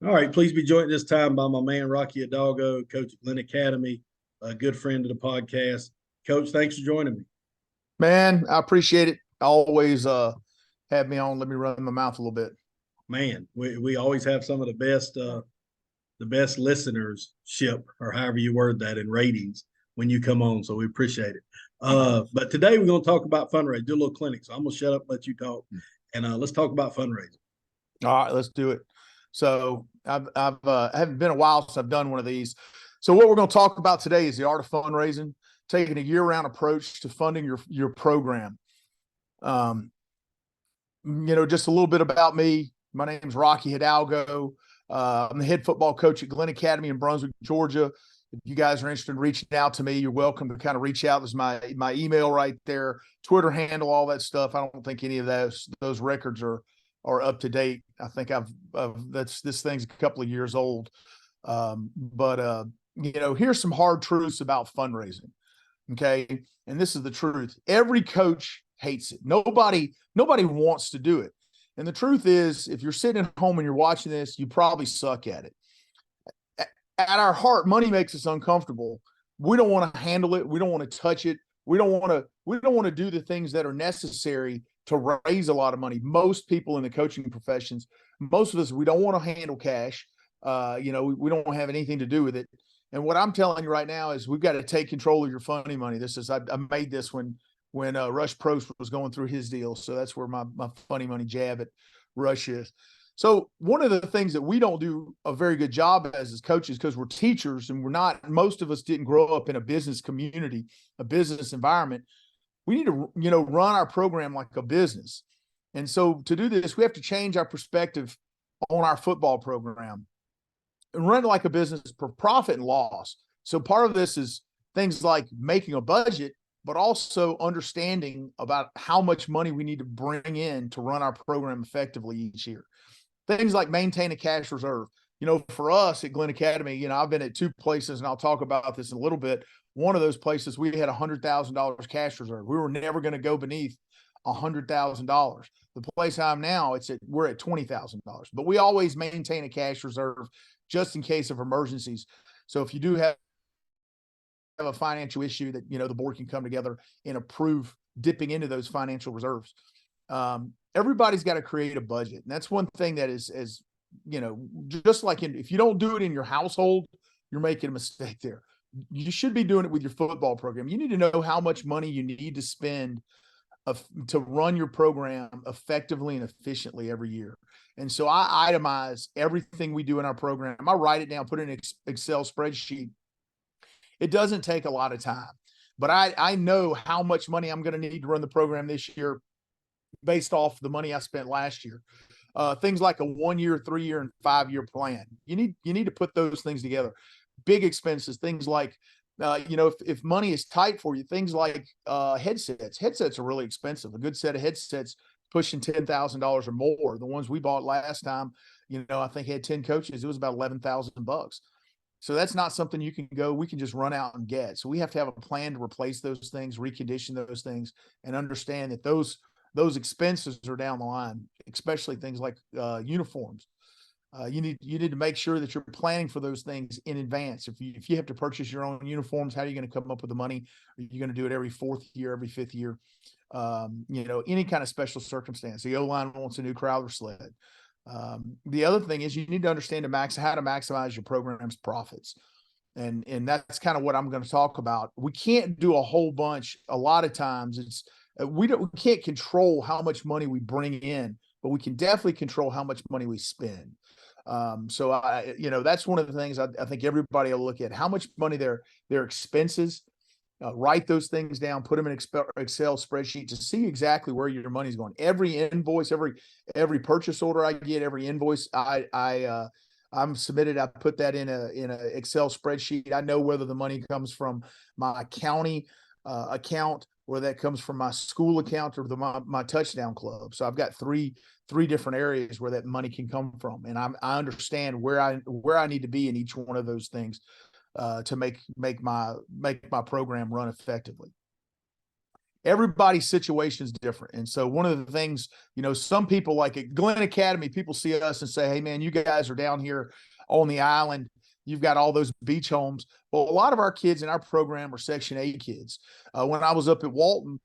All right, please be joined this time by my man Rocky Hidalgo, coach at Glynn Academy, a good friend of the podcast. Coach, thanks for joining me. Man, I appreciate it. Always have me on. Let me run my mouth a little bit. Man, we always have some of the best listeners ship or however you word that in ratings when you come on. So we appreciate it. But today we're going to talk about fundraising, do a little clinic. So I'm going to shut up, let you talk, and let's talk about fundraising. All right, let's do it. So I haven't been a while since I've done one of these. So what we're going to talk about today is the art of fundraising, taking a year-round approach to funding your program. Just a little bit about me. My name is Rocky Hidalgo. I'm the head football coach at Glynn Academy in Brunswick, Georgia. If you guys are interested in reaching out to me, you're welcome to kind of reach out. There's my email right there, Twitter handle, all that stuff. I don't think any of those records are up to date. I think this thing's a couple of years old. But here's some hard truths about fundraising. Okay. And this is the truth. Every coach hates it. Nobody wants to do it. And the truth is, if you're sitting at home and you're watching this, you probably suck at it. At our heart, money makes us uncomfortable. We don't want to handle it. We don't want to touch it. We don't want to do the things that are necessary to raise a lot of money. Most people in the coaching professions, most of us, we don't want to handle cash. We don't have anything to do with it. And what I'm telling you right now is we've got to take control of your funny money. I made this when Rush Prost was going through his deal. So that's where my funny money jab at Rush is. So one of the things that we don't do a very good job as coaches, because we're teachers and most of us didn't grow up in a business community, a business environment. We need to, run our program like a business. And so to do this, we have to change our perspective on our football program and run it like a business for profit and loss. So part of this is things like making a budget, but also understanding about how much money we need to bring in to run our program effectively each year. Things like maintain a cash reserve. For us at Glynn Academy, I've been at two places, and I'll talk about this in a little bit. One of those places, we had $100,000 cash reserve. We were never going to go beneath $100,000. The place I'm now, we're at $20,000, but we always maintain a cash reserve just in case of emergencies. So if you do have a financial issue that, the board can come together and approve dipping into those financial reserves. Everybody's got to create a budget. And that's one thing that is just like if you don't do it in your household, you're making a mistake there. You should be doing it with your football program. You need to know how much money you need to spend to run your program effectively and efficiently every year. And so I itemize everything we do in our program. I write it down, put it in an Excel spreadsheet. It doesn't take a lot of time, but I know how much money I'm going to need to run the program this year based off the money I spent last year. Things like a 1 year, 3 year, and 5 year plan. You need to put those things together. Big expenses, things like, if money is tight for you, things like headsets. Headsets are really expensive. A good set of headsets pushing $10,000 or more. The ones we bought last time, I think had 10 coaches. It was about $11,000. So that's not something we can just run out and get. So we have to have a plan to replace those things, recondition those things, and understand that those expenses are down the line, especially things like uniforms. You need to make sure that you're planning for those things in advance. If you have to purchase your own uniforms, how are you going to come up with the money? Are you going to do it every fourth year, every fifth year? Any kind of special circumstance. The O-line wants a new Crowler sled. The other thing is you need to understand how to maximize your program's profits. And that's kind of what I'm going to talk about. We can't do a whole bunch. A lot of times we can't control how much money we bring in, but we can definitely control how much money we spend. So that's one of the things I think everybody will look at: how much money their expenses. Write those things down, put them in Excel spreadsheet to see exactly where your money's going. Every invoice, every purchase order I get, every invoice I'm submitted, I put that in a Excel spreadsheet. I know whether the money comes from my county account, or that comes from my school account, or my touchdown club. So I've got three different areas where that money can come from, and I understand where I need to be in each one of those things to make my program run effectively. everybody's situation is different. And so one of the things, some people like at Glynn Academy, people see us and say, hey man, you guys are down here on the island. You've got all those beach homes. Well, a lot of our kids in our program are Section 8 kids. When I was up at Walton,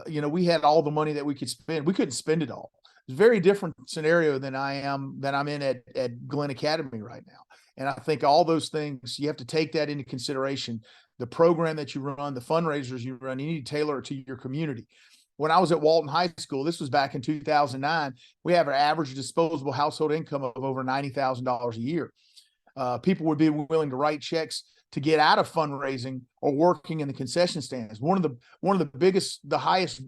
we had all the money that we could spend. We couldn't spend it all. It's a very different scenario than I'm in at Glynn Academy right now. And I think all those things, you have to take that into consideration. The program that you run, the fundraisers you run, you need to tailor it to your community. When I was at Walton High School, this was back in 2009, we have an average disposable household income of over $90,000 a year. People would be willing to write checks to get out of fundraising or working in the concession stands. One of the biggest, the highest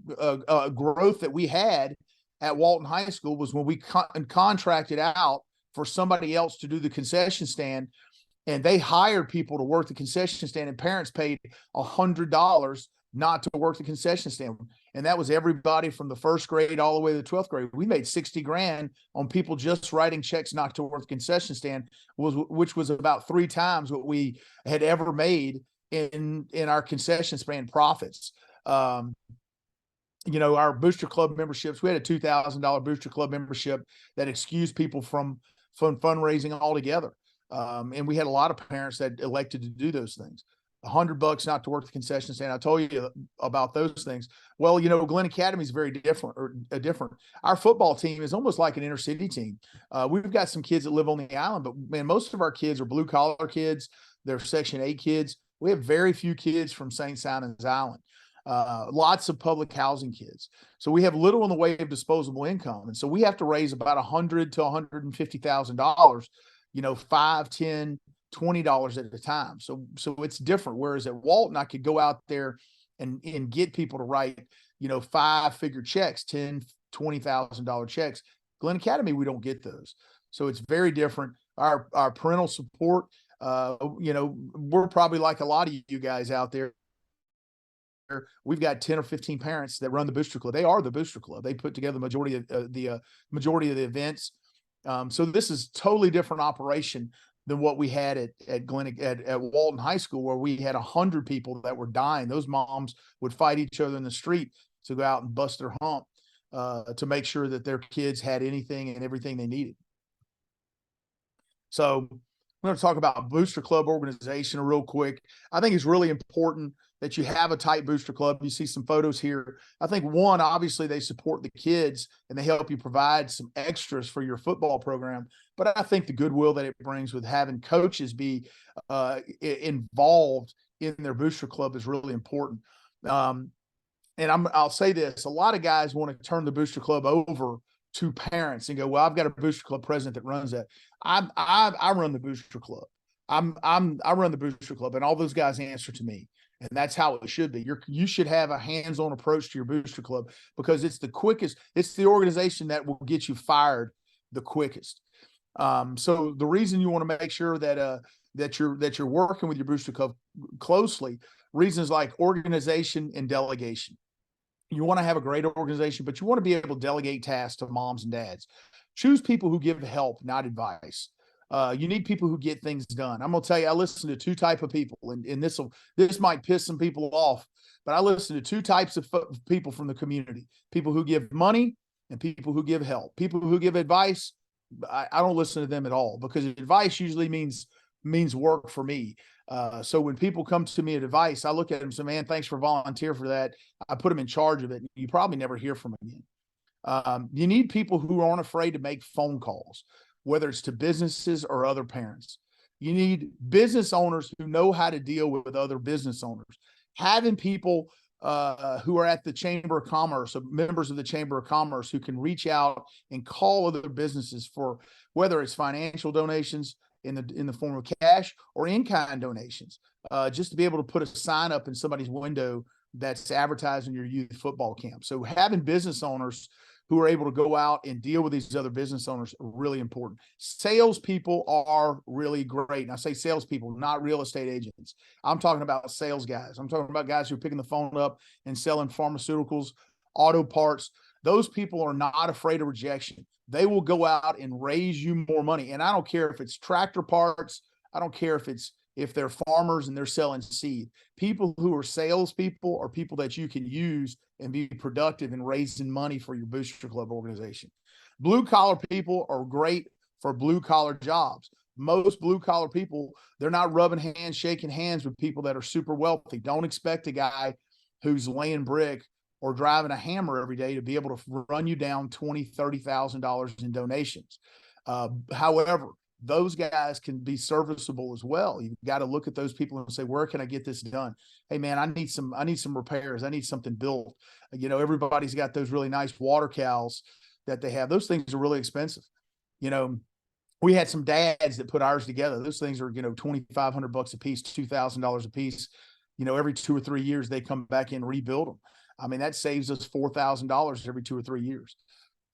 growth that we had at Walton High School was when we contracted out for somebody else to do the concession stand, and they hired people to work the concession stand, and parents paid $100 not to work the concession stand. And that was everybody from the first grade all the way to the 12th grade. We made 60 grand on people just writing checks not to work the concession stand, which was about 3 times what we had ever made in our concession stand profits. Our booster club memberships, we had a $2,000 booster club membership that excused people from fundraising altogether. And we had a lot of parents that elected to do those things. $100 not to work the concession stand. I told you about those things. Well, Glynn Academy is very different. Our football team is almost like an inner city team. We've got some kids that live on the island, but man, most of our kids are blue collar kids. They're Section 8 kids. We have very few kids from St. Simon's Island. Lots of public housing kids. So we have little in the way of disposable income. And so we have to raise about $100,000 to $150,000, $5, $10, $20 at a time. So it's different. Whereas at Walton, I could go out there and get people to write, 5-figure checks, $10,000, $20,000 checks. Glynn Academy, we don't get those. So it's very different. Our parental support, we're probably like a lot of you guys out there. We've got 10 or 15 parents that run the booster club. They are the booster club. They put together the majority of the events. So this is totally different operation than what we had at Walton High School, where we had 100 people that were dying. Those moms would fight each other in the street to go out and bust their hump to make sure that their kids had anything and everything they needed. So I'm going to talk about booster club organization real quick. I think it's really important that you have a tight booster club. You see some photos here. I think one, obviously they support the kids and they help you provide some extras for your football program. But I think the goodwill that it brings with having coaches be involved in their booster club is really important. And I'll say this, a lot of guys want to turn the booster club over to parents and go, well, I've got a booster club president that runs that. I run the booster club. I run the booster club, and all those guys answer to me. And that's how it should be. You should have a hands-on approach to your booster club, because it's the quickest. It's the organization that will get you fired the quickest. So the reason you want to make sure that you're working with your booster club closely, reasons like organization and delegation. You want to have a great organization, but you want to be able to delegate tasks to moms and dads. Choose people who give help, not advice. You need people who get things done. I'm going to tell you, I listen to 2 types of people, and this might piss some people off, but I listen to 2 types of people from the community: people who give money and people who give help. People who give advice, I don't listen to them at all, because advice usually means work for me. So when people come to me at advice, I look at them and say, man, thanks for volunteering for that. I put them in charge of it. You probably never hear from them again. You need people who aren't afraid to make phone calls, whether it's to businesses or other parents. You need business owners who know how to deal with other business owners. Having people who are at the Chamber of Commerce, or members of the Chamber of Commerce, who can reach out and call other businesses for whether it's financial donations in the form of cash or in-kind donations, just to be able to put a sign up in somebody's window that's advertising your youth football camp. So having business owners who are able to go out and deal with these other business owners are really important. Salespeople are really great. And I say salespeople, not real estate agents. I'm talking about sales guys. I'm talking about guys who are picking the phone up and selling pharmaceuticals, auto parts. Those people are not afraid of rejection. They will go out and raise you more money. And I don't care if it's tractor parts. I don't care if it's if they're farmers and they're selling seed. People who are salespeople are people that you can use and be productive in raising money for your booster club organization. Blue collar people are great for blue collar jobs. Most blue collar people, they're not rubbing hands, shaking hands with people that are super wealthy. Don't expect a guy who's laying brick or driving a hammer every day to be able to run you down $20,000, $30,000 in donations. However, those guys can be serviceable as well. You've got to look at those people and say, where can I get this done? Hey man, I need some repairs. I need something built. You know, everybody's got those really nice water cows that they have. Those things are really expensive. You know, we had some dads that put ours together. Those things are, $2,500 a piece, $2,000 a piece. Every 2 or 3 years, they come back in and rebuild them. I mean, that saves us $4,000 every 2 or 3 years.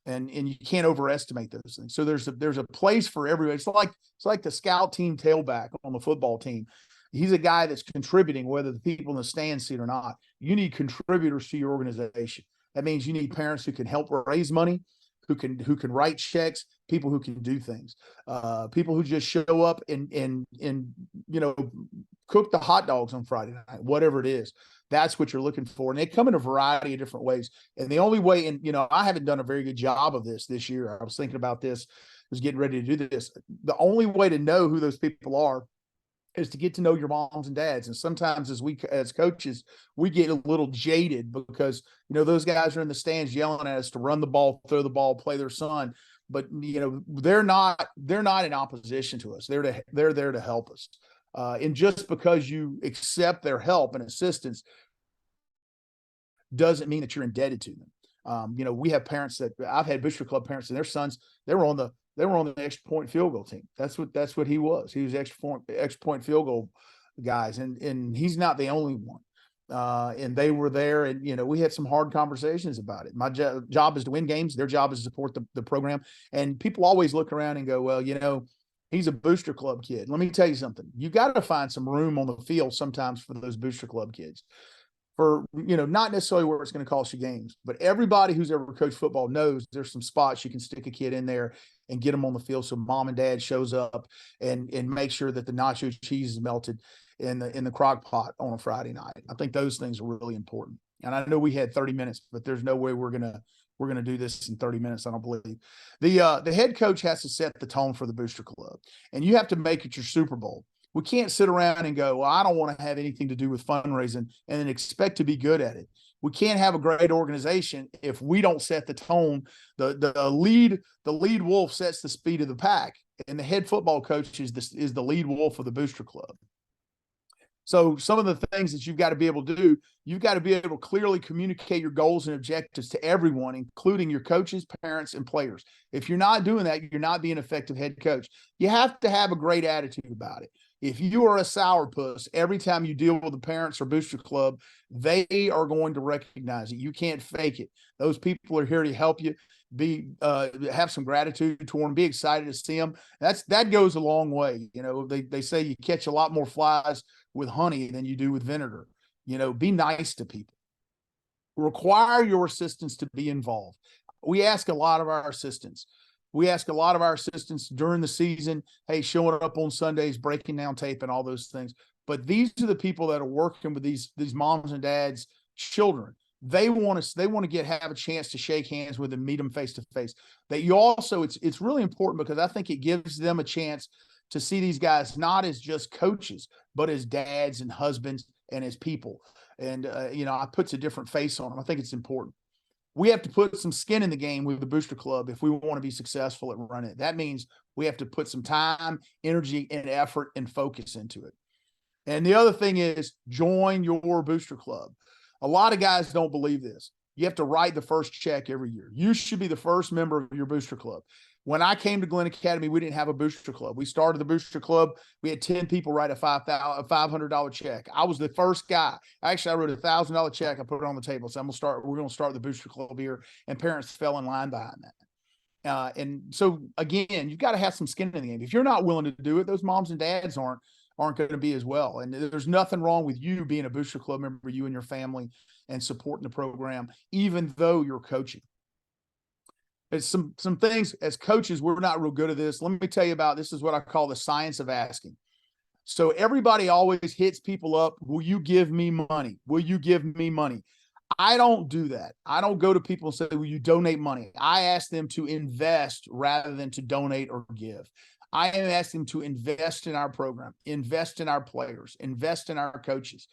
And you can't overestimate those things. So there's a place for everybody. It's like the scout team tailback on the football team. He's a guy that's contributing, whether the people in the stands see it or not. You need contributors to your organization. That means you need parents who can help raise money, who can write checks, people who can do things, people who just show up and cook the hot dogs on Friday night, whatever it is. That's what you're looking for. And they come in a variety of different ways. And the only way, and I haven't done a very good job of this year. I was thinking about this, was getting ready to do this. The only way to know who those people are is to get to know your moms and dads. And sometimes as coaches, we get a little jaded because, those guys are in the stands yelling at us to run the ball, throw the ball, play their son. But, they're not in opposition to us. They're there to help us. And just because you accept their help and assistance doesn't mean that you're indebted to them. We have parents that I've had booster club parents and their sons, they were on the extra point field goal team. That's what he was. He was extra point field goal guys. And he's not the only one. And they were there and, we had some hard conversations about it. My job is to win games. Their job is to support the program. And people always look around and go, well, he's a booster club kid. Let me tell you something. You got to find some room on the field sometimes for those booster club kids. For, not necessarily where it's going to cost you games, but everybody who's ever coached football knows there's some spots you can stick a kid in there and get them on the field so mom and dad shows up and make sure that the nacho cheese is melted in the crock pot on a Friday night. I think those things are really important. And I know we had 30 minutes, but there's no way we're going to do this in 30 minutes. I don't believe. The head coach has to set the tone for the booster club, and you have to make it your Super Bowl. We can't sit around and go, well, I don't want to have anything to do with fundraising and then expect to be good at it. We can't have a great organization if we don't set the tone. The lead wolf sets the speed of the pack, and the head football coach is the lead wolf of the booster club. So some of the things that you've got to be able to do, you've got to be able to clearly communicate your goals and objectives to everyone, including your coaches, parents, and players. If you're not doing that, you're not being an effective head coach. You have to have a great attitude about it. If you are a sourpuss, every time you deal with the parents or booster club, they are going to recognize it. You can't fake it. Those people are here to help you. Have some gratitude toward them. Be excited to see them. That goes a long way. They say you catch a lot more flies with honey than you do with vinegar. Be nice to people. Require your assistants to be involved. We ask a lot of our assistants. During the season, hey, showing up on Sundays, breaking down tape and all those things. But these are the people that are working with these moms and dads' children. They want to have a chance to shake hands with them, meet them face to face. That you also, it's really important because I think it gives them a chance to see these guys not as just coaches, but as dads and husbands and as people. And I puts a different face on them. I think it's important. We have to put some skin in the game with the booster club if we want to be successful at running it. That means we have to put some time, energy, and effort and focus into it. And the other thing is join your booster club. A lot of guys don't believe this. You have to write the first check every year. You should be the first member of your booster club. When I came to Glynn Academy, we didn't have a booster club. We started the booster club. We had 10 people write a $500 check. I was the first guy. Actually, I wrote a $1,000 check. I put it on the table. So we're going to start the booster club here. And parents fell in line behind that. And so again, you've got to have some skin in the game. If you're not willing to do it, those moms and dads aren't going to be as well. And there's nothing wrong with you being a booster club member, you and your family, and supporting the program, even though you're coaching. It's some things as coaches, we're not real good at this. Let me tell you about, this is what I call the science of asking. So everybody always hits people up. Will you give me money? Will you give me money? I don't do that. I don't go to people and say, will you donate money? I ask them to invest rather than to donate or give. I am asking them to invest in our program, invest in our players, invest in our coaches.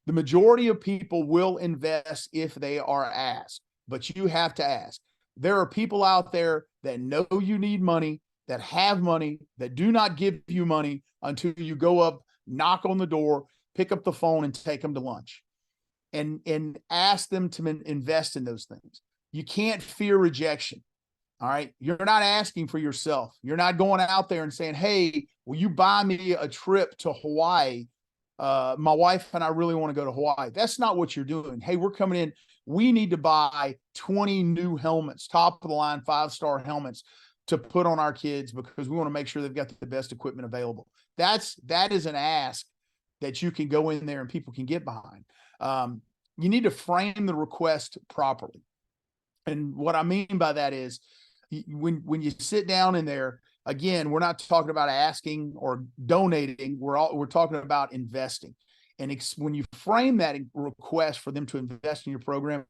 The majority of people will invest if they are asked, but you have to ask. There are people out there that know you need money, that have money, that do not give you money until you go up, knock on the door, pick up the phone, and take them to lunch. And ask them to invest in those things. You can't fear rejection. All right. You're not asking for yourself. You're not going out there and saying, hey, will you buy me a trip to Hawaii? My wife and I really want to go to Hawaii. That's not what you're doing. Hey, we're coming in. We need to buy 20 new helmets, top of the line, 5-star helmets to put on our kids because we want to make sure they've got the best equipment available. That is an ask that you can go in there and people can get behind. You need to frame the request properly. And what I mean by that is when you sit down in there, again, we're not talking about asking or donating. We're talking about investing. And when you frame that request for them to invest in your program,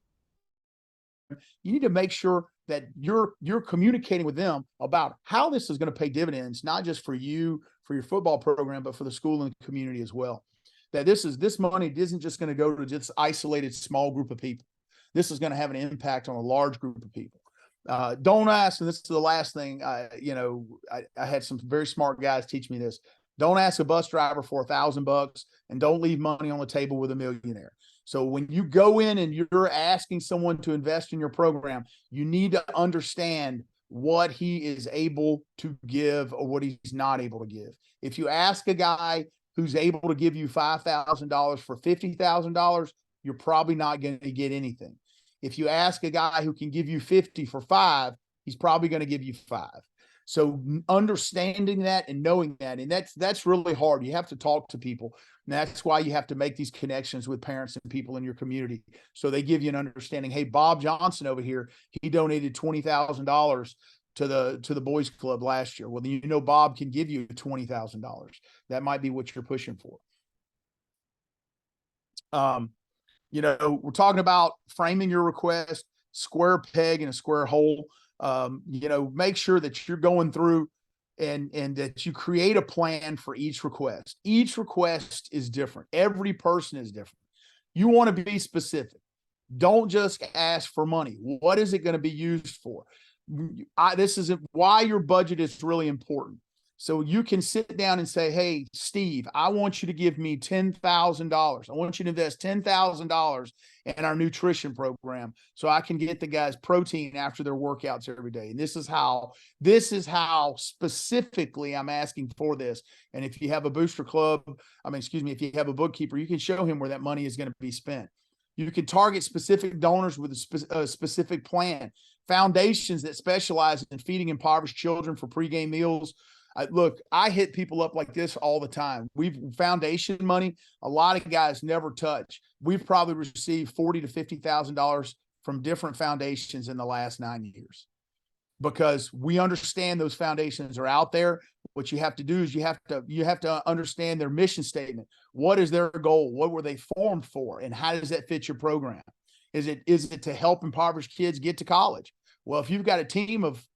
you need to make sure that you're communicating with them about how this is going to pay dividends, not just for you, for your football program, but for the school and the community as well. That this money isn't just going to go to just isolated small group of people. This is going to have an impact on a large group of people. Don't ask, and this is the last thing. I had some very smart guys teach me this. Don't ask a bus driver for $1,000, and don't leave money on the table with a millionaire. So when you go in and you're asking someone to invest in your program, you need to understand what he is able to give or what he's not able to give. If you ask a guy who's able to give you $5,000 for $50,000, you're probably not going to get anything. If you ask a guy who can give you 50 for 5, he's probably going to give you 5. So understanding that and knowing that, and that's really hard. You have to talk to people. And that's why you have to make these connections with parents and people in your community. So they give you an understanding. Hey, Bob Johnson over here, he donated $20,000 to the boys club last year. Well, Bob can give you $20,000. That might be what you're pushing for. We're talking about framing your request, square peg in a square hole. Make sure that you're going through and that you create a plan for each request. Each request is different. Every person is different. You want to be specific. Don't just ask for money. What is it going to be used for? This is why your budget is really important. So you can sit down and say, hey, Steve, I want you to give me $10,000. I want you to invest $10,000 in our nutrition program so I can get the guys protein after their workouts every day. And this is how specifically I'm asking for this. And if you have a booster club, if you have a bookkeeper, you can show him where that money is going to be spent. You can target specific donors with a specific plan. Foundations that specialize in feeding impoverished children for pregame meals. I hit people up like this all the time. We've foundation money. A lot of guys never touch. We've probably received $40,000 to $50,000 from different foundations in the last 9 years because we understand those foundations are out there. What you have to do is you have to understand their mission statement. What is their goal? What were they formed for? And how does that fit your program? Is it to help impoverished kids get to college? Well, if you've got a team of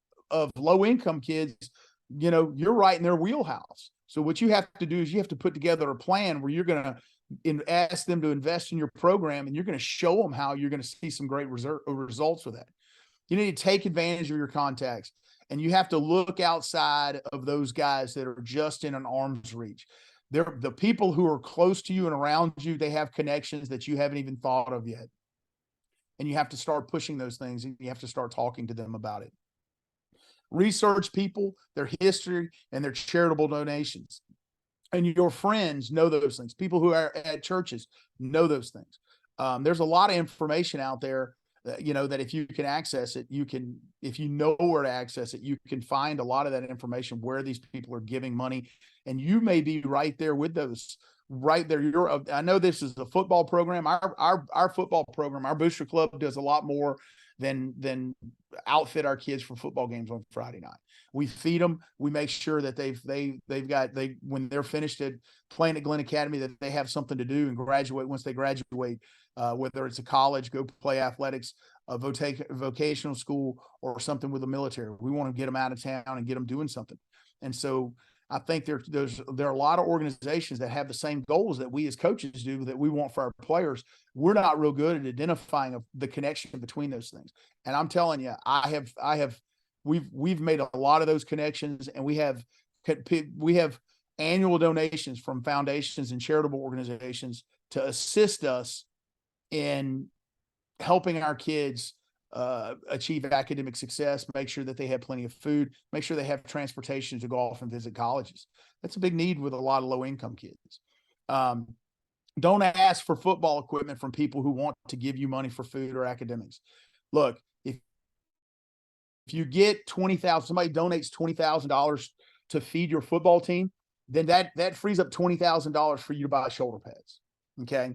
low income kids, you're right in their wheelhouse. So what you have to do is you have to put together a plan where you're going to ask them to invest in your program, and you're going to show them how you're going to see some great results with that. You need to take advantage of your contacts, and you have to look outside of those guys that are just in an arm's reach. They're the people who are close to you and around you. They have connections that you haven't even thought of yet. And you have to start pushing those things, and you have to start talking to them about it. Research people, their history, and their charitable donations. And your friends know those things. People who are at churches know those things. There's a lot of information out there that if you can access it, if you know where to access it, you can find a lot of that information where these people are giving money. And you may be right there with those. Right there. I know this is a football program. Our football program, our booster club does a lot more than outfit our kids for football games on Friday night. We feed them. We make sure that when they're finished at playing at Glynn Academy, that they have something to do and graduate. Once they graduate, whether it's a college, go play athletics, a vocational school, or something with the military. We want to get them out of town and get them doing something. And so I think there are a lot of organizations that have the same goals that we as coaches do, that we want for our players. We're not real good at identifying the connection between those things. And I'm telling you, we've made a lot of those connections, and we have annual donations from foundations and charitable organizations to assist us in helping our kids achieve academic success, make sure that they have plenty of food, make sure they have transportation to go off and visit colleges. That's a big need with a lot of low-income kids. Don't ask for football equipment from people who want to give you money for food or academics. Look, if you get somebody donates $20,000 to feed your football team, then that frees up $20,000 for you to buy shoulder pads. Okay.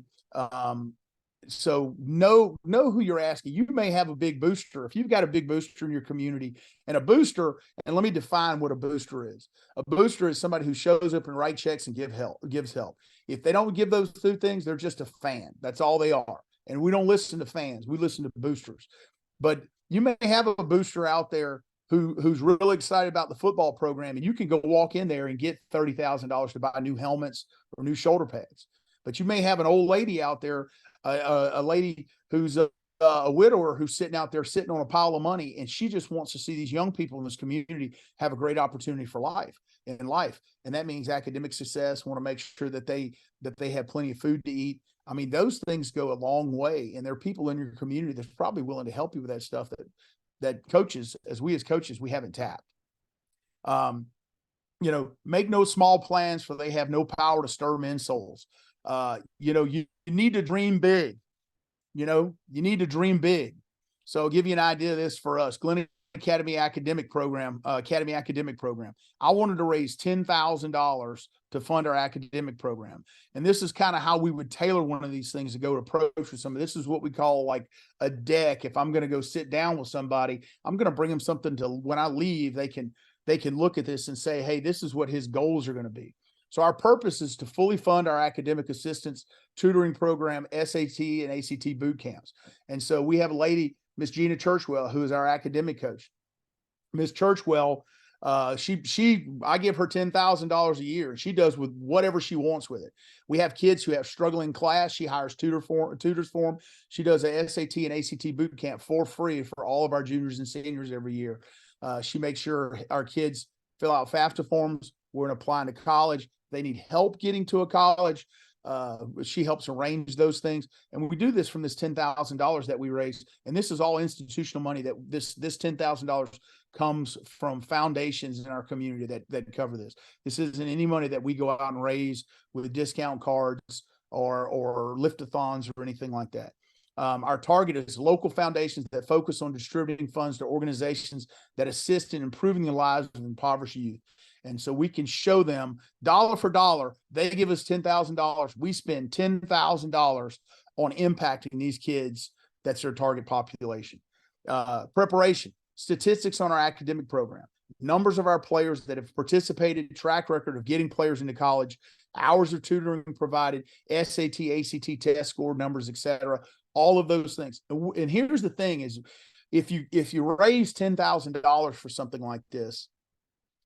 So know who you're asking. You may have a big booster. If you've got a big booster in your community, and a booster, and let me define what a booster is. A booster is somebody who shows up and writes checks and gives help. If they don't give those two things, they're just a fan. That's all they are. And we don't listen to fans. We listen to boosters. But you may have a booster out there who's really excited about the football program, and you can go walk in there and get $30,000 to buy new helmets or new shoulder pads. But you may have an old lady out there, a lady who's a widower, who's sitting out there sitting on a pile of money, and she just wants to see these young people in this community have a great opportunity for life. And that means academic success, want to make sure that they have plenty of food to eat. I mean, those things go a long way, and there are people in your community that's probably willing to help you with that stuff that coaches, we haven't tapped. Make no small plans, for they have no power to stir men's souls. You need to dream big. You need to dream big. So I'll give you an idea of this for us. Glynn Academy Academic Program. I wanted to raise $10,000 to fund our academic program. And this is kind of how we would tailor one of these things to go to approach with somebody. This is what we call like a deck. If I'm going to go sit down with somebody, I'm going to bring them something to, when I leave, they can look at this and say, hey, this is what his goals are going to be. So our purpose is to fully fund our academic assistance tutoring program, SAT and ACT boot camps. And so we have a lady, Miss Gina Churchwell, who is our academic coach. Miss Churchwell, I give her $10,000 a year, and she does with whatever she wants with it. We have kids who have struggling class. She hires tutors for them. She does a SAT and ACT boot camp for free for all of our juniors and seniors every year. She makes sure our kids fill out FAFSA forms. We're applying to college. They need help getting to a college. She helps arrange those things. And we do this from this $10,000 that we raise. And this is all institutional money. That this $10,000 comes from foundations in our community that cover this. This isn't any money that we go out and raise with discount cards or lift-a-thons or anything like that. Our target is local foundations that focus on distributing funds to organizations that assist in improving the lives of impoverished youth. And so we can show them dollar for dollar. They give us $10,000. We spend $10,000 on impacting these kids. That's their target population. Preparation, statistics on our academic program, numbers of our players that have participated, track record of getting players into college, hours of tutoring provided, SAT, ACT test score numbers, etc. All of those things. And here's the thing is, if you raise $10,000 for something like this,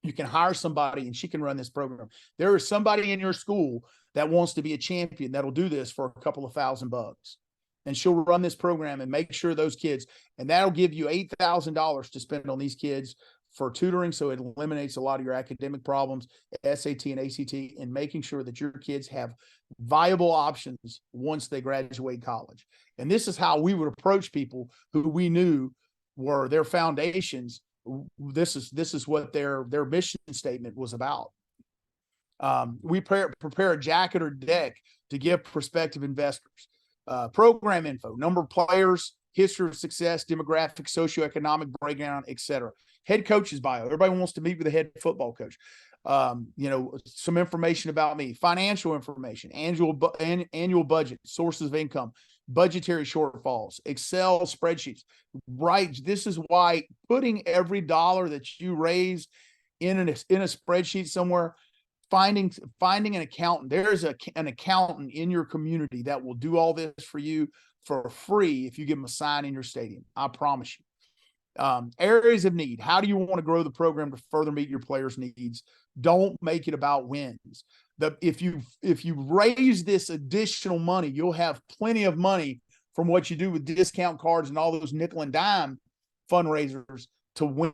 you can hire somebody and she can run this program. There is somebody in your school that wants to be a champion that'll do this for a couple of $1,000. And she'll run this program and make sure those kids, and that'll give you $8,000 to spend on these kids for tutoring. So it eliminates a lot of your academic problems, SAT and ACT, and making sure that your kids have viable options once they graduate college. And this is how we would approach people who we knew were their foundations. This is what their mission statement was about. We prepare a jacket or deck to give prospective investors. Program info, number of players, history of success, demographic, socioeconomic breakdown, etc. Head coach's bio. Everybody wants to meet with a head football coach. Some information about me, financial information, annual budget, sources of income, budgetary shortfalls, Excel spreadsheets, right? This is why putting every dollar that you raise in a spreadsheet somewhere, finding an accountant. There's an accountant in your community that will do all this for you for free if you give them a sign in your stadium. I promise you. Areas of need. How do you want to grow the program to further meet your players' needs? Don't make it about wins. If you raise this additional money, you'll have plenty of money from what you do with discount cards and all those nickel and dime fundraisers to win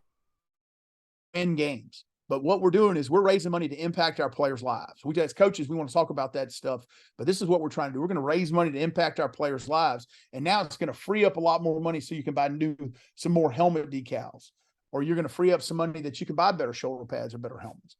games. But what we're doing is we're raising money to impact our players' lives. We, as coaches, we want to talk about that stuff, but this is what we're trying to do. We're going to raise money to impact our players' lives. And now it's going to free up a lot more money so you can buy some more helmet decals, or you're going to free up some money that you can buy better shoulder pads or better helmets.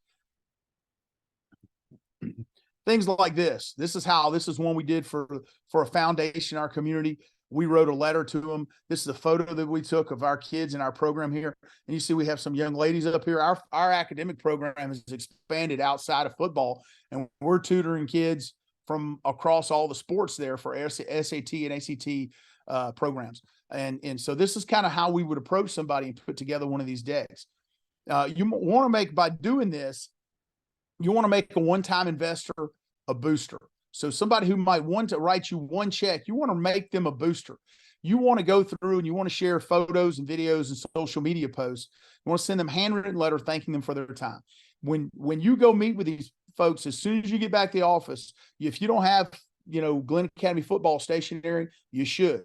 Things like this. This is one we did for a foundation in our community. We wrote a letter to them. This is a photo that we took of our kids in our program here. And you see we have some young ladies up here. Our academic program has expanded outside of football, and we're tutoring kids from across all the sports there for SAT and ACT programs. And so this is kind of how we would approach somebody and put together one of these decks. You want to make, by doing this, you want to make a one-time investor a booster. So somebody who might want to write you one check, you want to make them a booster. You want to go through and you want to share photos and videos and social media posts. You want to send them handwritten letter thanking them for their time. When you go meet with these folks, as soon as you get back to the office, if you don't have, Glynn Academy football stationery, you should.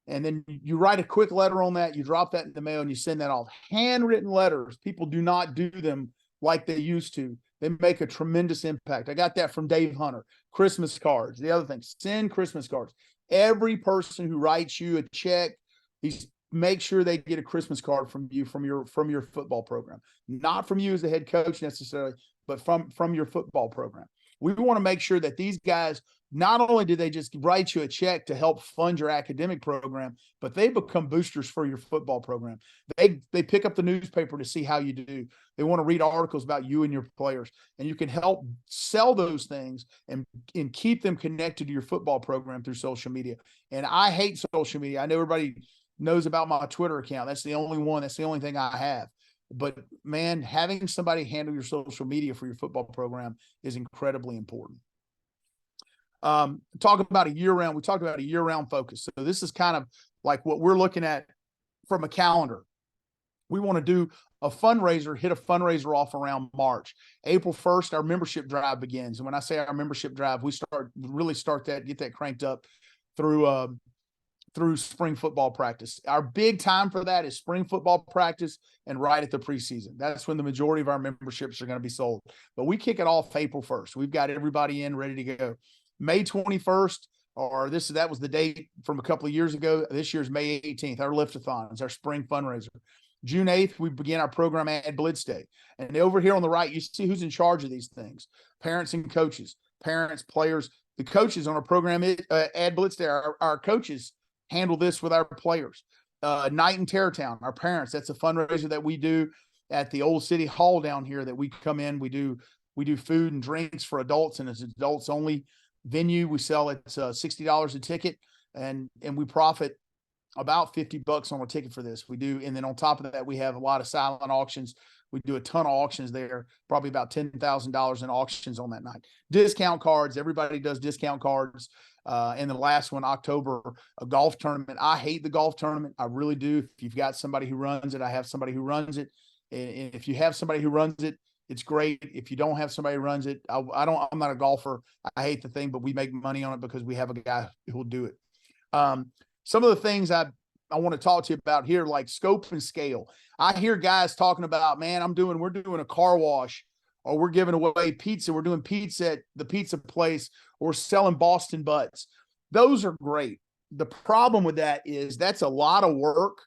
And then you write a quick letter on that, you drop that in the mail and you send that off. Handwritten letters, people do not do them like they used to. They make a tremendous impact. I got that from Dave Hunter. Christmas cards. The other thing, send Christmas cards. Every person who writes you a check, make sure they get a Christmas card from you, from your football program. Not from you as the head coach necessarily, but from your football program. We want to make sure that these guys, not only do they just write you a check to help fund your academic program, but they become boosters for your football program. They pick up the newspaper to see how you do. They want to read articles about you and your players, and you can help sell those things and keep them connected to your football program through social media. And I hate social media. I know everybody knows about my Twitter account. That's the only one. That's the only thing I have. But man, having somebody handle your social media for your football program is incredibly important. Talk about a year-round. We talked about a year-round focus. So this is kind of like what we're looking at from a calendar. We want to do a fundraiser, hit a fundraiser off around March. April 1st, our membership drive begins. And when I say our membership drive, we get that cranked up through spring football practice. Our big time for that is spring football practice and right at the preseason. That's when the majority of our memberships are going to be sold. But we kick it off April 1st. We've got everybody in ready to go. May 21st, or that was the date from a couple of years ago. This year's May 18th, our lift-a-thon is our spring fundraiser. June 8th, we begin our program Ad Blitz Day. And over here on the right, you see who's in charge of these things. Parents and coaches, parents, players, the coaches on our program Ad Blitz Day. Our coaches handle this with our players. Night in Terrortown, our parents, that's a fundraiser that we do at the old city hall down here that we come in. We do food and drinks for adults, and it's adults only venue. We sell it $60 a ticket, and we profit about $50 on a ticket for this. We do. And then on top of that, we have a lot of silent auctions. We do a ton of auctions there, probably about $10,000 in auctions on that night. Discount cards. Everybody does discount cards. And the last one, October, a golf tournament. I hate the golf tournament. I really do. If you've got somebody who runs it, I have somebody who runs it. And if you have somebody who runs it, it's great. If you don't have somebody who runs it, I'm not a golfer. I hate the thing, but we make money on it because we have a guy who will do it. Some of the things I want to talk to you about here, like scope and scale. I hear guys talking about, man, we're doing a car wash, or we're giving away pizza. We're doing pizza at the pizza place, or selling Boston butts. Those are great. The problem with that is that's a lot of work,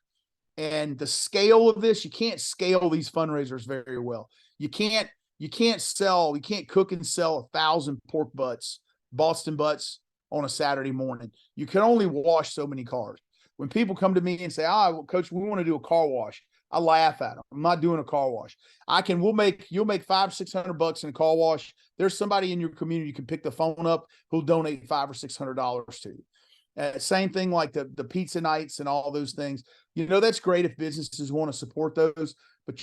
and the scale of this, you can't scale these fundraisers very well. You can't cook and sell 1,000 pork butts, Boston butts on a Saturday morning. You can only wash so many cars. When people come to me and say, Coach, we want to do a car wash, I laugh at them. I'm not doing a car wash. You'll make $500-600 in a car wash. There's somebody in your community you can pick the phone up who'll donate $500 or $600 to you. Same thing like the pizza nights and all those things. That's great if businesses want to support those, but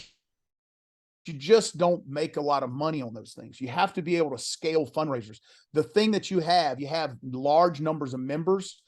you just don't make a lot of money on those things. You have to be able to scale fundraisers. The thing that you have large numbers of members.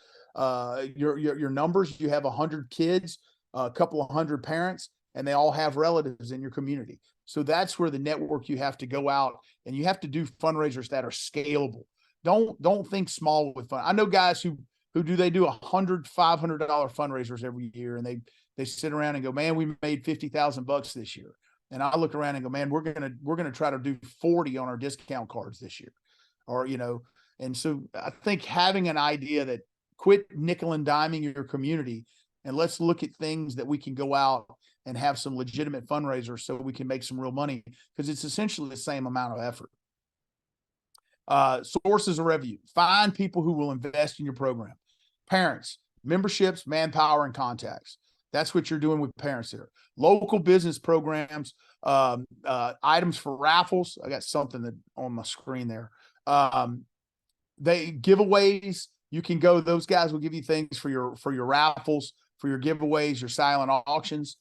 Your numbers, you have 100 kids, a couple of hundred parents, and they all have relatives in your community. So that's where the network, you have to go out and you have to do fundraisers that are scalable. Don't think small with fun. I know guys who do $100, $500 fundraisers every year, and they sit around and go, man, we made $50,000 this year. And I look around and go, man, we're gonna try to do 40 on our discount cards this year, or And so I think having an idea that quit nickel and diming your community, and let's look at things that we can go out and have some legitimate fundraisers so we can make some real money, because it's essentially the same amount of effort. Sources of revenue. Find people who will invest in your program. Parents, memberships, manpower, and contacts. That's what you're doing with parents there. Local business programs, items for raffles. I got something on my screen there. They giveaways. You can go, those guys will give you things for your raffles, for your giveaways, your silent auctions.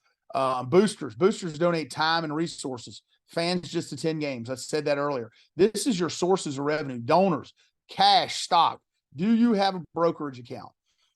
Boosters donate time and resources. Fans just attend games. I said that earlier. This is your sources of revenue. Donors, cash, stock. Do you have a brokerage account?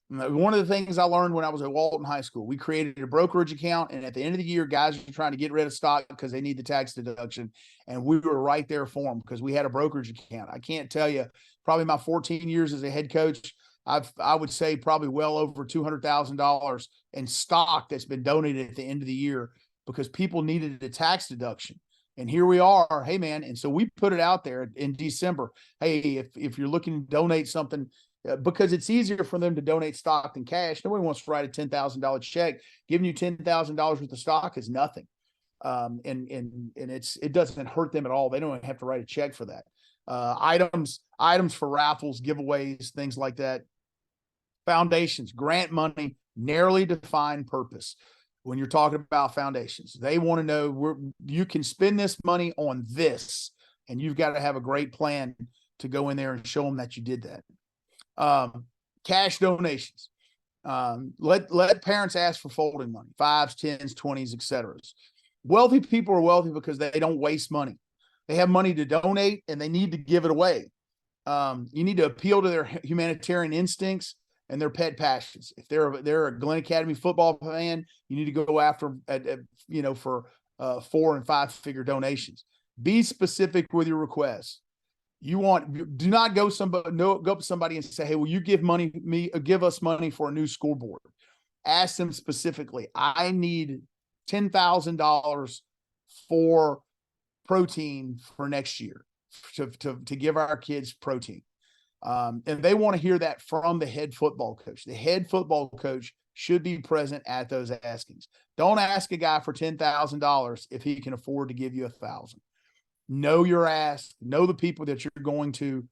One of the things I learned when I was at Walton High School, we created a brokerage account, and at the end of the year, guys are trying to get rid of stock because they need the tax deduction, and we were right there for them because we had a brokerage account. I can't tell you, probably my 14 years as a head coach, I would say probably well over $200,000 in stock that's been donated at the end of the year because people needed a tax deduction. And here we are, hey man. And so we put it out there in December. Hey, if you're looking to donate something, because it's easier for them to donate stock than cash. Nobody wants to write a $10,000 check. Giving you $10,000 worth of stock is nothing. And it doesn't hurt them at all. They don't have to write a check for that. Items for raffles, giveaways, things like that. Foundations, grant money, narrowly defined purpose. When you're talking about foundations, they want to know you can spend this money on this, and you've got to have a great plan to go in there and show them that you did that. Cash donations. Let parents ask for folding money, 5s, 10s, 20s, etc. Wealthy people are wealthy because they don't waste money. They have money to donate and they need to give it away. You need to appeal to their humanitarian instincts and their pet passions. If they're a Glynn Academy football fan, you need to go after for 4 and 5 figure donations. Be specific with your requests. Do not go up to somebody and say, hey, will you give us money for a new scoreboard? Ask them specifically, I need $10,000 for protein for next year to give our kids protein. And they want to hear that from the head football coach. The head football coach should be present at those askings. Don't ask a guy for $10,000 if he can afford to give you $1,000. Know your ask. Know the people that you're going to.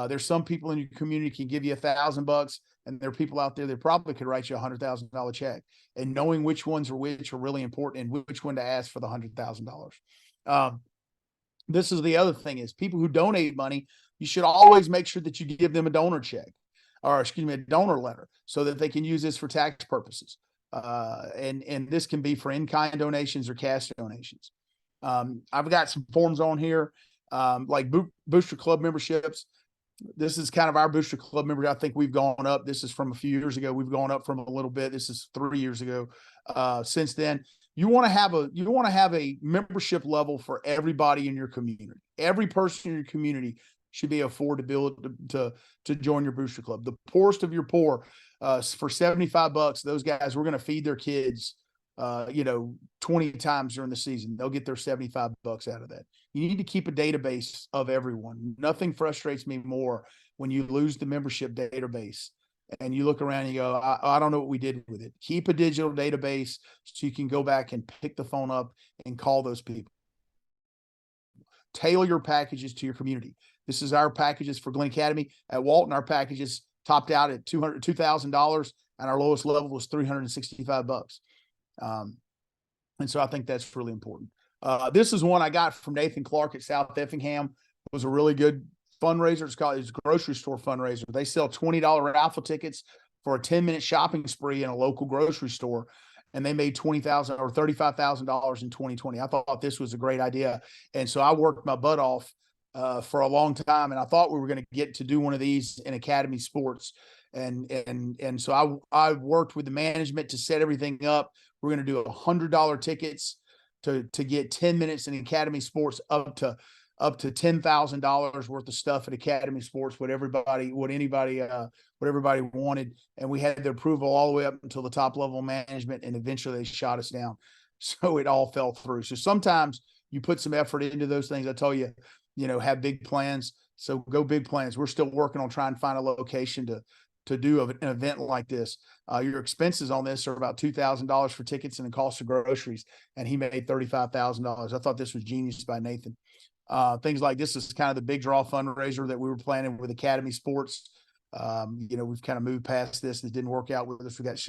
There's some people in your community can give you $1,000, and there are people out there that probably could write you a $100,000 check. And knowing which ones are which are really important, and which one to ask for the $100,000. This is the other thing is people who donate money, you should always make sure that you give them a donor check, or a donor letter, so that they can use this for tax purposes. And this can be for in-kind donations or cash donations. I've got some forms on here, like Booster Club memberships. This is kind of our Booster Club member. I think we've gone up. This is from a few years ago. We've gone up from a little bit. This is 3 years ago. Since then, you want to have a membership level for everybody in your community. Every person in your community should be afford to build to join your Booster Club. The poorest of your poor, for $75, those guys, we're going to feed their kids 20 times during the season. They'll get their $75 out of that. You need to keep a database of everyone. Nothing frustrates me more when you lose the membership database and you look around and you go, I don't know what we did with it. Keep a digital database so you can go back and pick the phone up and call those people. Tailor your packages to your community. This is our packages for Glynn Academy. At Walton, our packages topped out at $2,000, and our lowest level was $365. And so I think that's really important. This is one I got from Nathan Clark at South Effingham. It was a really good fundraiser. It's a grocery store fundraiser. They sell $20 raffle tickets for a 10-minute shopping spree in a local grocery store. And they made $20,000 or $35,000 in 2020. I thought this was a great idea. And so I worked my butt off for a long time. And I thought we were going to get to do one of these in Academy Sports. And so I worked with the management to set everything up. We're going to do $100 tickets to get 10 minutes in Academy Sports, up to $10,000 worth of stuff at Academy Sports, what everybody wanted. And we had the approval all the way up until the top level management, and eventually they shot us down. So it all fell through. So sometimes you put some effort into those things. I tell you, have big plans. So go big plans. We're still working on trying to find a location to do an event like this. Your expenses on this are about $2,000 for tickets and the cost of groceries. And he made $35,000. I thought this was genius by Nathan. Things like this is kind of the big draw fundraiser that we were planning with Academy Sports. We've kind of moved past this. It didn't work out with us. We got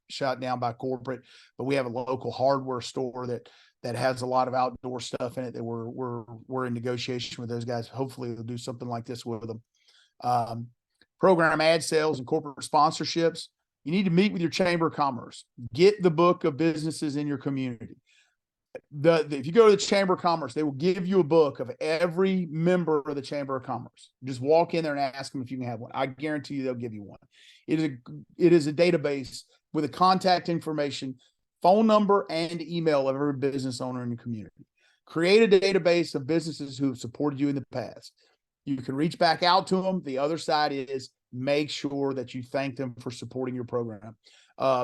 shot down by corporate, but we have a local hardware store that has a lot of outdoor stuff in it that we're in negotiation with those guys. Hopefully we'll do something like this with them. Program ad sales and corporate sponsorships. You need to meet with your Chamber of Commerce. Get the book of businesses in your community. If you go to the Chamber of Commerce, they will give you a book of every member of the Chamber of Commerce. Just walk in there and ask them if you can have one. I guarantee you they'll give you one. It is a database with the contact information, phone number, and email of every business owner in your community. Create a database of businesses who have supported you in the past. You can reach back out to them. The other side is make sure that you thank them for supporting your program.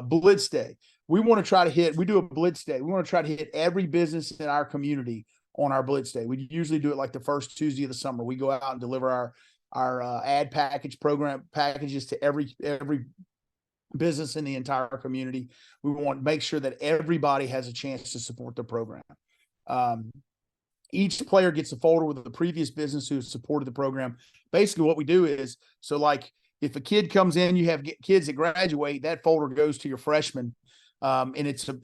Blitz Day. We do a Blitz Day. We want to try to hit every business in our community on our Blitz Day. We usually do it like the first Tuesday of the summer. We go out and deliver our ad package program packages to every business in the entire community. We want to make sure that everybody has a chance to support the program. Each player gets a folder with the previous business who supported the program. Basically what we do is, so like if a kid comes in, you have kids that graduate, that folder goes to your freshmen. And it's a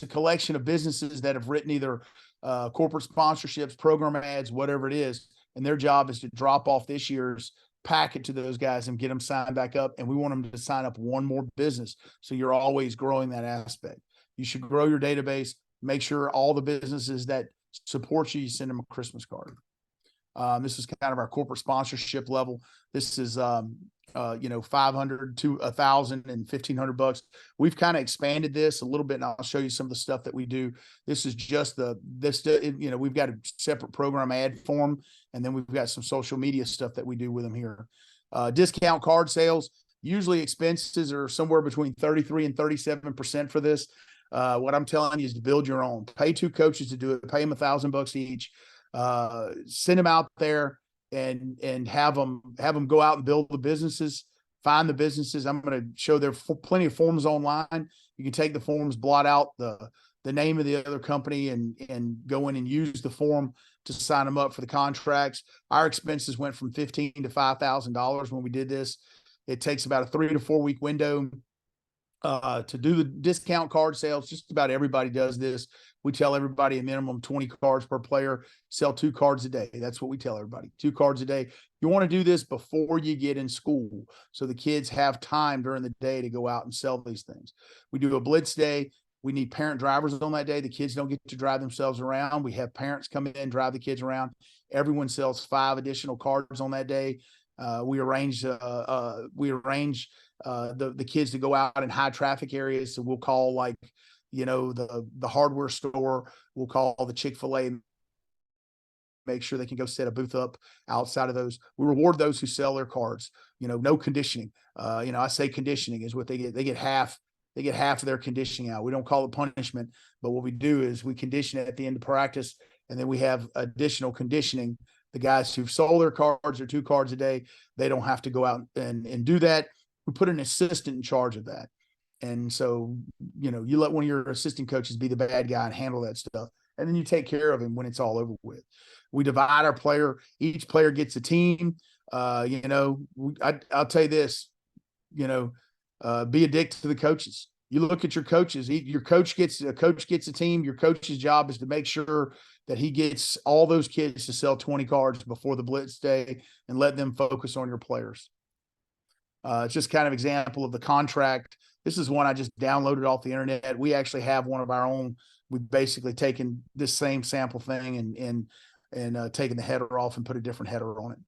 collection of businesses that have written either corporate sponsorships, program ads, whatever it is. And their job is to drop off this year's packet to those guys and get them signed back up. And we want them to sign up one more business. So you're always growing that aspect. You should grow your database. Make sure all the businesses that support you send them a Christmas card. This is kind of our corporate sponsorship level. This is, 500 to 1,000 and $1,500. We've kind of expanded this a little bit, and I'll show you some of the stuff that we do. This is just we've got a separate program ad form, and then we've got some social media stuff that we do with them here. Discount card sales. Usually expenses are somewhere between 33 and 37% for this. What I'm telling you is to build your own. Pay 2 coaches to do it. Pay them $1,000 each. Send them out there and have them go out and build the businesses, find the businesses. I'm going to show there plenty of forms online. You can take the forms, blot out the name of the other company and go in and use the form to sign them up for the contracts. Our expenses went from $15,000 to $5,000 when we did this. It takes about a 3 to 4 week window to do the discount card sales. Just about everybody does this. We tell everybody a minimum 20 cards per player, sell 2 cards a day. That's what we tell everybody, 2 cards a day. You want to do this before you get in school, so the kids have time during the day to go out and sell these things. We do a Blitz Day. We need parent drivers on that day. The kids don't get to drive themselves around. We have parents come in, drive the kids around. Everyone sells 5 additional cards on that day. We arrange the kids to go out in high traffic areas. So we'll call the hardware store. We'll call the Chick-fil-A, make sure they can go set a booth up outside of those. We reward those who sell their cards. No conditioning. I say conditioning is what they get. They get half of their conditioning out. We don't call it punishment, but what we do is we condition it at the end of practice, and then we have additional conditioning. The guys who've sold their cards or 2 cards a day, they don't have to go out and do that. We put an assistant in charge of that. And so, you let one of your assistant coaches be the bad guy and handle that stuff. And then you take care of him when it's all over with. We divide our player. Each player gets a team. I'll tell you this, be a dick to the coaches. You look at your coaches. A coach gets a team. Your coach's job is to make sure that he gets all those kids to sell 20 cards before the blitz day and let them focus on your players. It's just kind of example of the contract. This is one I just downloaded off the internet. We actually have one of our own. We've basically taken this same sample thing and taken the header off and put a different header on it.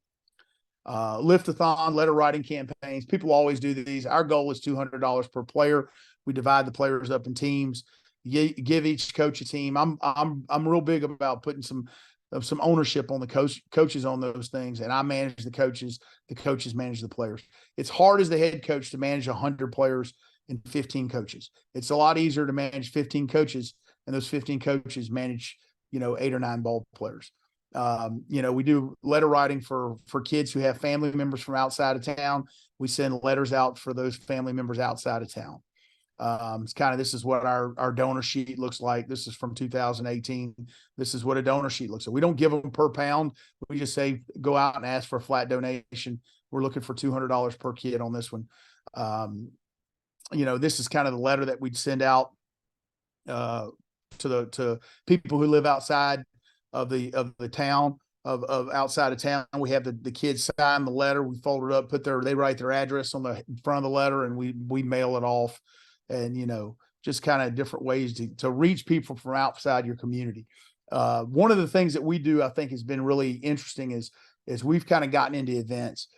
Lift-a-thon, letter writing campaigns. People always do these. Our goal is $200 per player. We divide the players up in teams. Give each coach a team. I'm real big about putting some ownership on the coaches on those things, and I manage the coaches. The coaches manage the players. It's hard as the head coach to manage 100 players and 15 coaches. It's a lot easier to manage 15 coaches, and those 15 coaches manage 8 or 9 ball players. We do letter writing for kids who have family members from outside of town. We send letters out for those family members outside of town. This is what our donor sheet looks like. This is from 2018. This is what a donor sheet looks like. We don't give them per pound. We just say, go out and ask for a flat donation. We're looking for $200 per kid on this one. This is kind of the letter that we'd send out, to people who live outside of the town of outside of town. We have the kids sign the letter. We fold it up, they write their address on the front of the letter, and we mail it off. And, just kind of different ways to reach people from outside your community. One of the things that we do, I think, has been really interesting is we've kind of gotten into events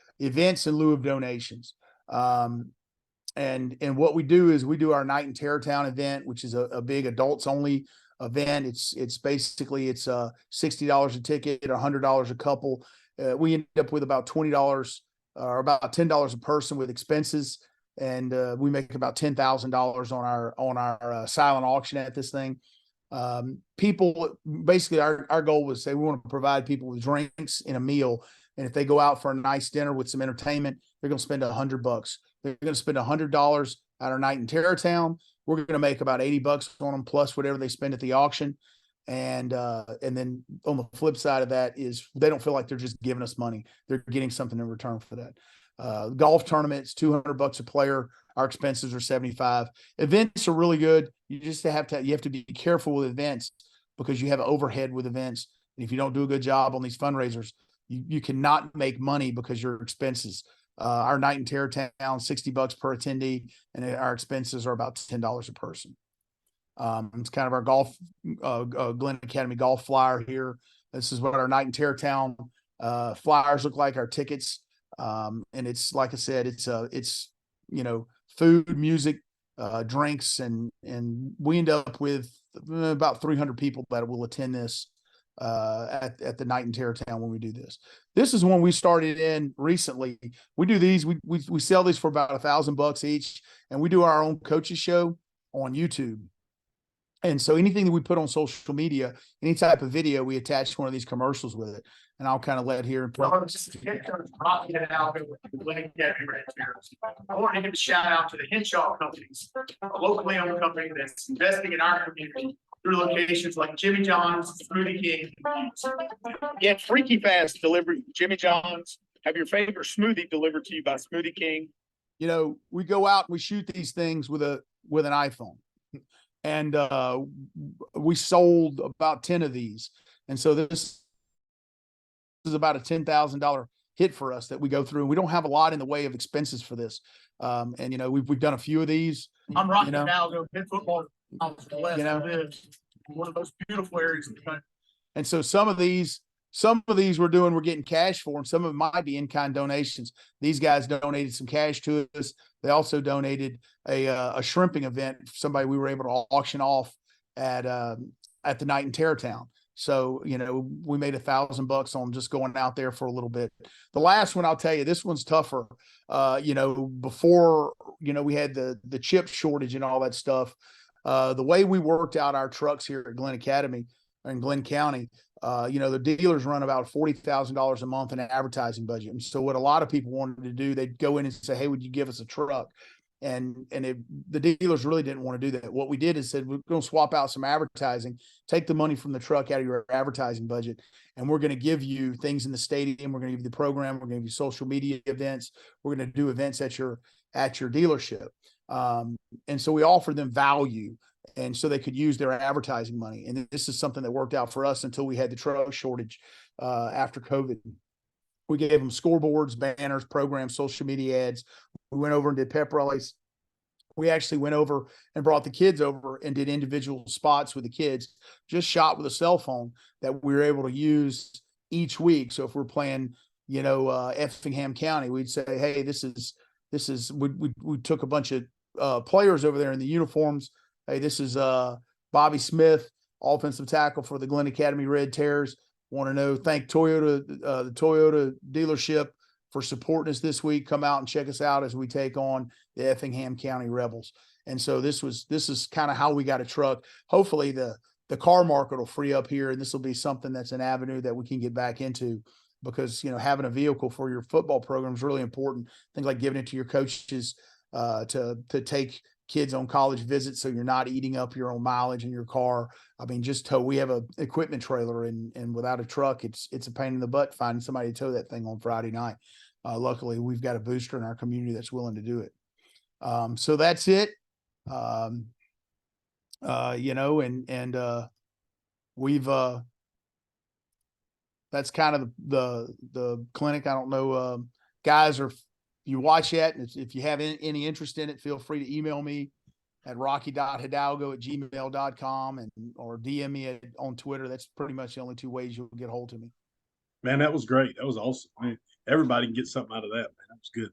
in lieu of donations. And what we do is we do our Night in Terrortown event, which is a big adults only event. It's basically $60 a ticket, $100 a couple. We end up with about $20 or about $10 a person with expenses. And we make about $10,000 on our silent auction at this thing. People basically, our goal was say we want to provide people with drinks and a meal, and if they go out for a nice dinner with some entertainment, they're going to spend $100. They're going to spend $100 at our Night in Terrortown. We're going to make about $80 on them plus whatever they spend at the auction. And then on the flip side of that is they don't feel like they're just giving us money; they're getting something in return for that. Golf tournaments, $200 a player. Our expenses are $75. Events are really good. You just have to be careful with events because you have overhead with events. And if you don't do a good job on these fundraisers, you cannot make money because your expenses. Our Night in Terrortown, $60 per attendee, and our expenses are about $10 a person. It's kind of our golf, Glynn Academy golf flyer here. This is what our Night in Terrortown flyers look like. Our tickets. And it's, like I said, it's food, music, drinks, and we end up with about 300 people that will attend this at the Night in Terrortown when we do this. This is one we started in recently. We do these, we sell these for about $1,000 each, and we do our own coaches show on YouTube. And so anything that we put on social media, any type of video, we attach one of these commercials with it. And I'll kind of let here and play. I want to give a shout out to the Henshaw companies, a locally owned company that's investing in our community through locations like Jimmy John's, Smoothie King. Get freaky fast delivery. Jimmy John's, have your favorite smoothie delivered to you by Smoothie King. We go out and we shoot these things with an iPhone. And we sold about 10 of these. And so this is about a $10,000 hit for us that we go through. And we don't have a lot in the way of expenses for this. We've done a few of these. I'm rocking Hidalgo, head football. One of those beautiful areas in the country. And so some of these we're getting cash for, and some of them might be in-kind donations. These guys donated some cash to us. They also donated a shrimping event, somebody we were able to auction off at the Night in Terrortown. So, we made $1,000 on just going out there for a little bit. The last one, I'll tell you, this one's tougher. Before, we had the chip shortage and all that stuff. The way we worked out our trucks here at Glynn Academy in Glynn County, the dealers run about $40,000 a month in an advertising budget. And so what a lot of people wanted to do, they'd go in and say, hey, would you give us a truck? And the dealers really didn't want to do that. What we did is said, we're going to swap out some advertising, take the money from the truck out of your advertising budget, and we're going to give you things in the stadium. We're going to give you the program. We're going to give you social media events. We're going to do events at your dealership. And so we offered them value, and so they could use their advertising money. And this is something that worked out for us until we had the truck shortage after COVID. We gave them scoreboards, banners, programs, social media ads. We went over and did pep rallies. We actually went over and brought the kids over and did individual spots with the kids, just shot with a cell phone that we were able to use each week. So if we're playing, Effingham County, we'd say, hey, this is we took a bunch of players over there in the uniforms. Hey, this is Bobby Smith, offensive tackle for the Glynn Academy Red Terrors. Want to know, thank Toyota, the Toyota dealership for supporting us this week. Come out and check us out as we take on the Effingham County Rebels. And so this is kind of how we got a truck. Hopefully the car market will free up here, and this will be something that's an avenue that we can get back into, because, having a vehicle for your football program is really important. Things like giving it to your coaches to take kids on college visits, so you're not eating up your own mileage in your car. I mean, we have a equipment trailer, and without a truck, it's a pain in the butt finding somebody to tow that thing on Friday night. Luckily, we've got a booster in our community that's willing to do it. So that's it. We've that's kind of the clinic. I don't know, guys, or if you watch that, and if you have any interest in it, feel free to email me at rocky.hidalgo@gmail.com or DM me on Twitter. That's pretty much the only two ways you'll get a hold of me. Man, that was great. That was awesome. Man, everybody can get something out of that, man. That was good.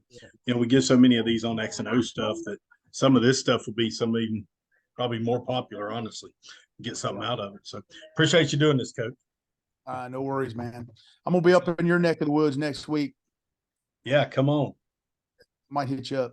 We get so many of these on X and O stuff that some of this stuff will be even probably more popular, honestly. Get something out of it. So appreciate you doing this, Coach. No worries, man. I'm gonna be up in your neck of the woods next week. Yeah, come on. Might hit you up.